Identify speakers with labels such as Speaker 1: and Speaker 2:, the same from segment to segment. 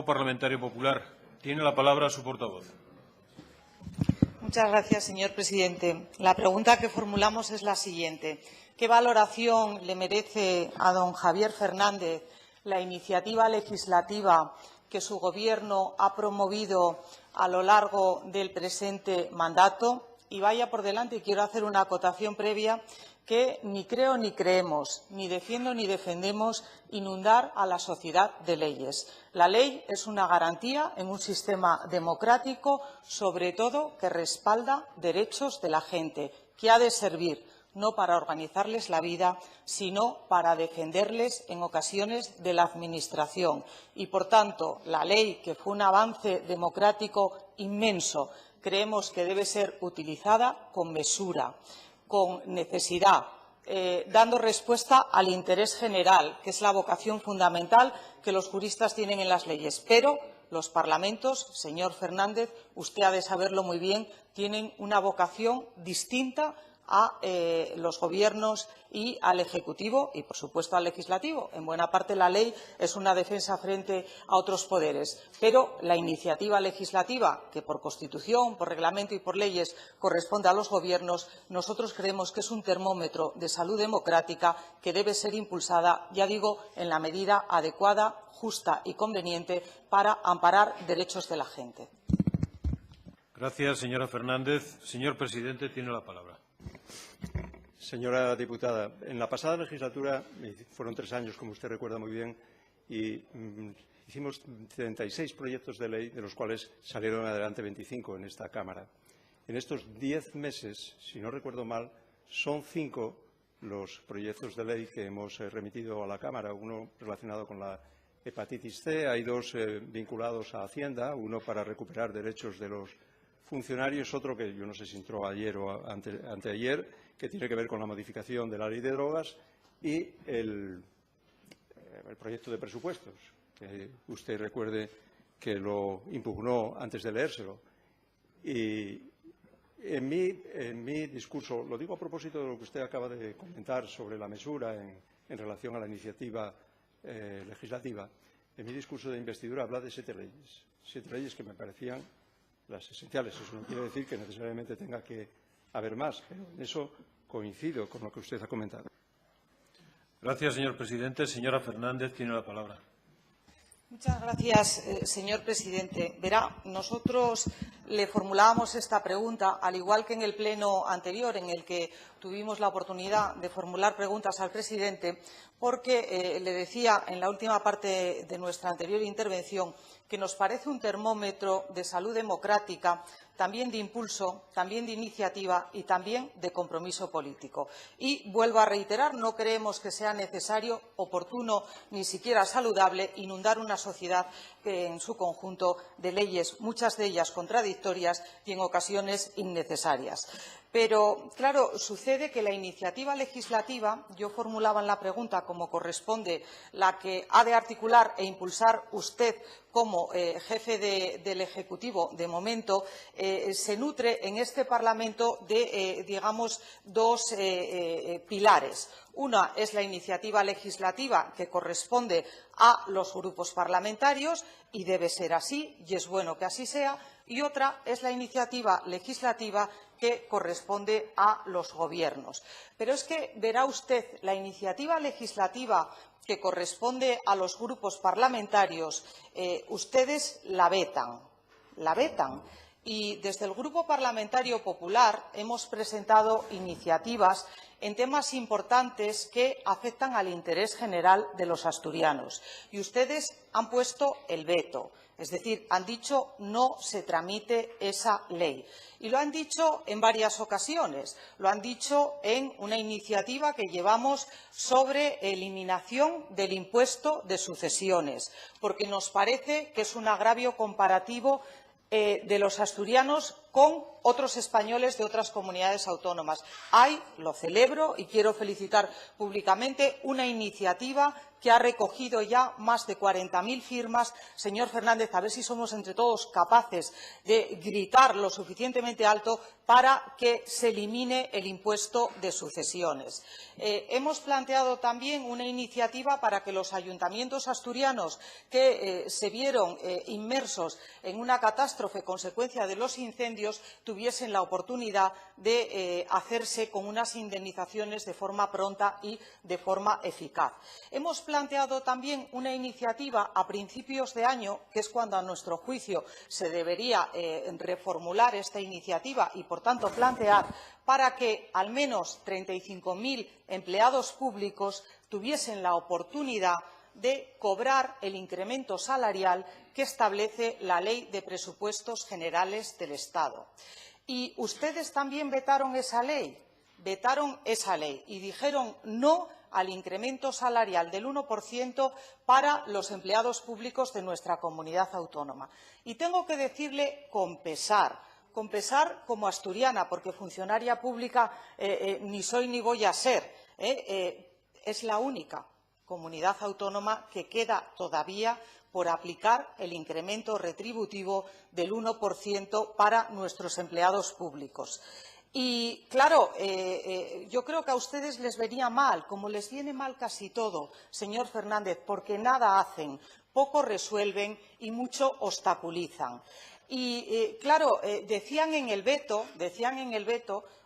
Speaker 1: Parlamentario Popular. Tiene la palabra su portavoz.
Speaker 2: Muchas gracias, señor presidente. La pregunta que formulamos es la siguiente. ¿Qué valoración le merece a don Javier Fernández la iniciativa legislativa que su Gobierno ha promovido a lo largo del presente mandato? Y vaya por delante, y quiero hacer una acotación previa, que ni creo ni creemos, ni defiendo ni defendemos inundar a la sociedad de leyes. La ley es una garantía en un sistema democrático, sobre todo que respalda derechos de la gente, que ha de servir no para organizarles la vida, sino para defenderles en ocasiones de la Administración. Y, por tanto, la ley, que fue un avance democrático inmenso, creemos que debe ser utilizada con mesura, con necesidad, dando respuesta al interés general, que es la vocación fundamental que los juristas tienen en las leyes. Pero los parlamentos, señor Fernández, usted ha de saberlo muy bien, tienen una vocación distinta a los gobiernos y al Ejecutivo y, por supuesto, al Legislativo. En buena parte, la ley es una defensa frente a otros poderes. Pero la iniciativa legislativa, que por Constitución, por reglamento y por leyes corresponde a los gobiernos, nosotros creemos que es un termómetro de salud democrática que debe ser impulsada, ya digo, en la medida adecuada, justa y conveniente para amparar derechos de la gente.
Speaker 1: Gracias, señora Fernández. Señor presidente, tiene la palabra.
Speaker 3: Señora diputada, en la pasada legislatura, fueron 3 años, como usted recuerda muy bien, y hicimos 36 proyectos de ley, de los cuales salieron adelante 25 en esta Cámara. En estos 10 meses, si no recuerdo mal, son 5 los proyectos de ley que hemos remitido a la Cámara. Uno relacionado con la hepatitis C, hay 2 vinculados a Hacienda, uno para recuperar derechos de los funcionarios, otro que yo no sé si entró ayer o anteayer, que tiene que ver con la modificación de la ley de drogas, y el proyecto de presupuestos, que usted recuerde que lo impugnó antes de leérselo. Y en mi discurso, lo digo a propósito de lo que usted acaba de comentar sobre la mesura en relación a la iniciativa legislativa, en mi discurso de investidura habla de 7 leyes que me parecían las esenciales. Eso no quiere decir que necesariamente tenga que haber más, pero en eso coincido con lo que usted ha comentado.
Speaker 1: Gracias, señor presidente. Señora Fernández, tiene la palabra.
Speaker 2: Muchas gracias, señor presidente. Verá, nosotros le formulábamos esta pregunta, al igual que en el pleno anterior, en el que tuvimos la oportunidad de formular preguntas al presidente, porque le decía en la última parte de nuestra anterior intervención que nos parece un termómetro de salud democrática, también de impulso, también de iniciativa y también de compromiso político. Y vuelvo a reiterar, no creemos que sea necesario, oportuno, ni siquiera saludable inundar una sociedad en su conjunto de leyes, muchas de ellas contradictorias y en ocasiones innecesarias. Pero, claro, sucede que la iniciativa legislativa, yo formulaba en la pregunta como corresponde, la que ha de articular e impulsar usted como jefe del Ejecutivo de momento, se nutre en este Parlamento de, digamos, 2 pilares. Una es la iniciativa legislativa, que corresponde a los grupos parlamentarios, y debe ser así, y es bueno que así sea, y otra es la iniciativa legislativa que corresponde a los gobiernos. Pero es que, verá usted, la iniciativa legislativa que corresponde a los grupos parlamentarios, ustedes la vetan. Y desde el Grupo Parlamentario Popular hemos presentado iniciativas en temas importantes que afectan al interés general de los asturianos. Y ustedes han puesto el veto, es decir, han dicho no se tramite esa ley. Y lo han dicho en varias ocasiones. Lo han dicho en una iniciativa que llevamos sobre eliminación del impuesto de sucesiones, porque nos parece que es un agravio comparativo de los asturianos con otros españoles de otras comunidades autónomas. Hay, lo celebro y quiero felicitar públicamente, una iniciativa que ha recogido ya más de 40.000 firmas. Señor Fernández, a ver si somos entre todos capaces de gritar lo suficientemente alto para que se elimine el impuesto de sucesiones. Hemos planteado también una iniciativa para que los ayuntamientos asturianos que se vieron inmersos en una catástrofe consecuencia de los incendios tuviesen la oportunidad de hacerse con unas indemnizaciones de forma pronta y de forma eficaz. Hemos planteado también una iniciativa a principios de año, que es cuando a nuestro juicio se debería reformular esta iniciativa y, por tanto, plantear para que al menos 35.000 empleados públicos tuviesen la oportunidad de cobrar el incremento salarial que establece la Ley de Presupuestos Generales del Estado. Y ustedes también vetaron esa ley y dijeron no al incremento salarial del 1% para los empleados públicos de nuestra comunidad autónoma. Y tengo que decirle con pesar como asturiana, porque funcionaria pública ni soy ni voy a ser, es la única comunidad autónoma que queda todavía por aplicar el incremento retributivo del 1% para nuestros empleados públicos. Y, claro, yo creo que a ustedes les vería mal, como les viene mal casi todo, señor Fernández, porque nada hacen, poco resuelven y mucho obstaculizan. Y, claro, decían en el veto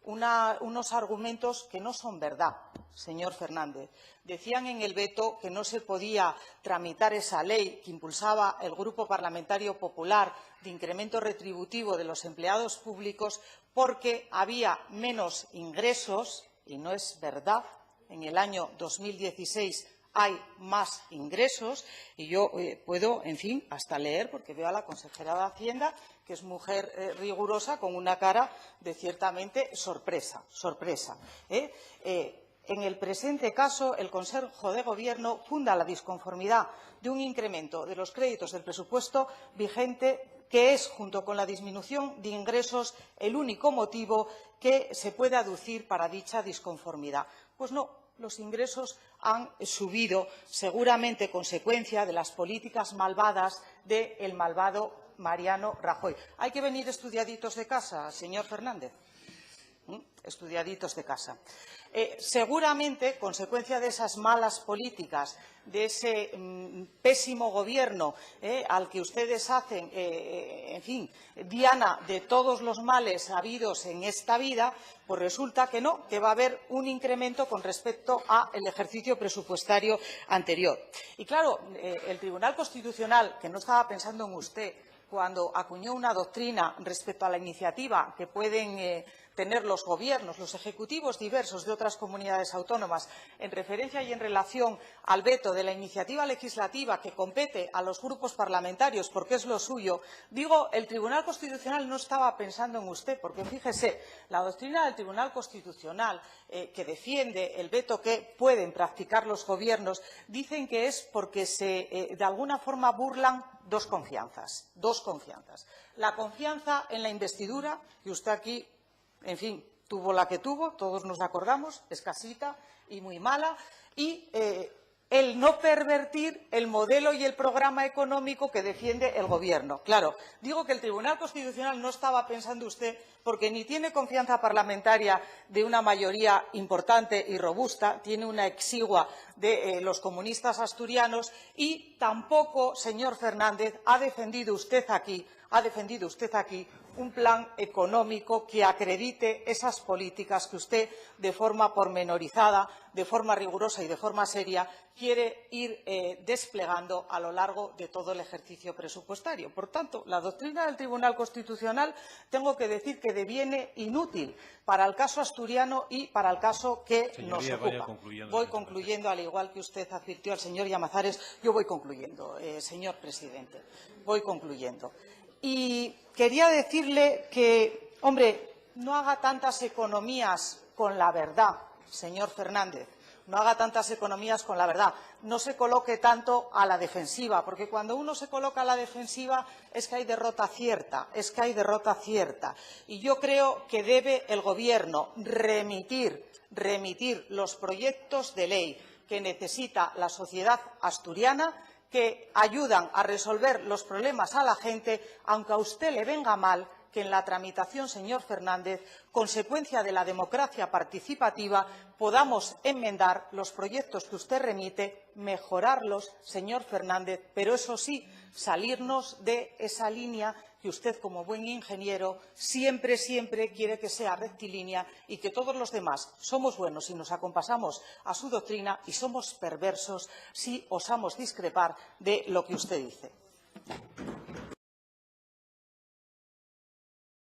Speaker 2: unos argumentos que no son verdad, señor Fernández. Decían en el veto que no se podía tramitar esa ley que impulsaba el Grupo Parlamentario Popular de incremento retributivo de los empleados públicos porque había menos ingresos, y no es verdad. En el año 2016 hay más ingresos y yo puedo, en fin, hasta leer, porque veo a la consejera de Hacienda, que es mujer rigurosa, con una cara de ciertamente sorpresa. En el presente caso, el Consejo de Gobierno funda la disconformidad de un incremento de los créditos del presupuesto vigente, que es, junto con la disminución de ingresos, el único motivo que se puede aducir para dicha disconformidad. Pues no, los ingresos han subido, seguramente consecuencia de las políticas malvadas del malvado Mariano Rajoy. Hay que venir estudiaditos de casa, señor Fernández. Estudiaditos de casa. Seguramente, consecuencia de esas malas políticas, de ese pésimo gobierno al que ustedes hacen, en fin, diana de todos los males habidos en esta vida, pues resulta que no, que va a haber un incremento con respecto al ejercicio presupuestario anterior. Y claro, el Tribunal Constitucional, que no estaba pensando en usted cuando acuñó una doctrina respecto a la iniciativa que pueden tener los gobiernos, los ejecutivos diversos de otras comunidades autónomas, en referencia y en relación al veto de la iniciativa legislativa que compete a los grupos parlamentarios porque es lo suyo, digo, el Tribunal Constitucional no estaba pensando en usted, porque fíjese, la doctrina del Tribunal Constitucional que defiende el veto que pueden practicar los gobiernos, dicen que es porque de alguna forma burlan dos confianzas. La confianza en la investidura, que usted aquí, en fin, tuvo la que tuvo, todos nos acordamos, escasita y muy mala, y el no pervertir el modelo y el programa económico que defiende el Gobierno. Claro, digo que el Tribunal Constitucional no estaba pensando usted porque ni tiene confianza parlamentaria de una mayoría importante y robusta, tiene una exigua de los comunistas asturianos y tampoco, señor Fernández, ha defendido usted aquí un plan económico que acredite esas políticas que usted, de forma pormenorizada, de forma rigurosa y de forma seria, quiere ir desplegando a lo largo de todo el ejercicio presupuestario. Por tanto, la doctrina del Tribunal Constitucional, tengo que decir que deviene inútil para el caso asturiano y para el caso que nos ocupa. Voy concluyendo, al igual que usted advirtió al señor Llamazares, yo voy concluyendo, señor presidente, voy concluyendo. Y quería decirle que, hombre, no haga tantas economías con la verdad, señor Fernández. no haga tantas economías con la verdad, no se coloque tanto a la defensiva, porque cuando uno se coloca a la defensiva es que hay derrota cierta, Y yo creo que debe el Gobierno remitir los proyectos de ley que necesita la sociedad asturiana, que ayudan a resolver los problemas a la gente, aunque a usted le venga mal que en la tramitación, señor Fernández, consecuencia de la democracia participativa, podamos enmendar los proyectos que usted remite, mejorarlos, señor Fernández, pero eso sí, salirnos de esa línea que usted, como buen ingeniero, siempre quiere que sea rectilínea y que todos los demás somos buenos si nos acompasamos a su doctrina y somos perversos si osamos discrepar de lo que usted dice.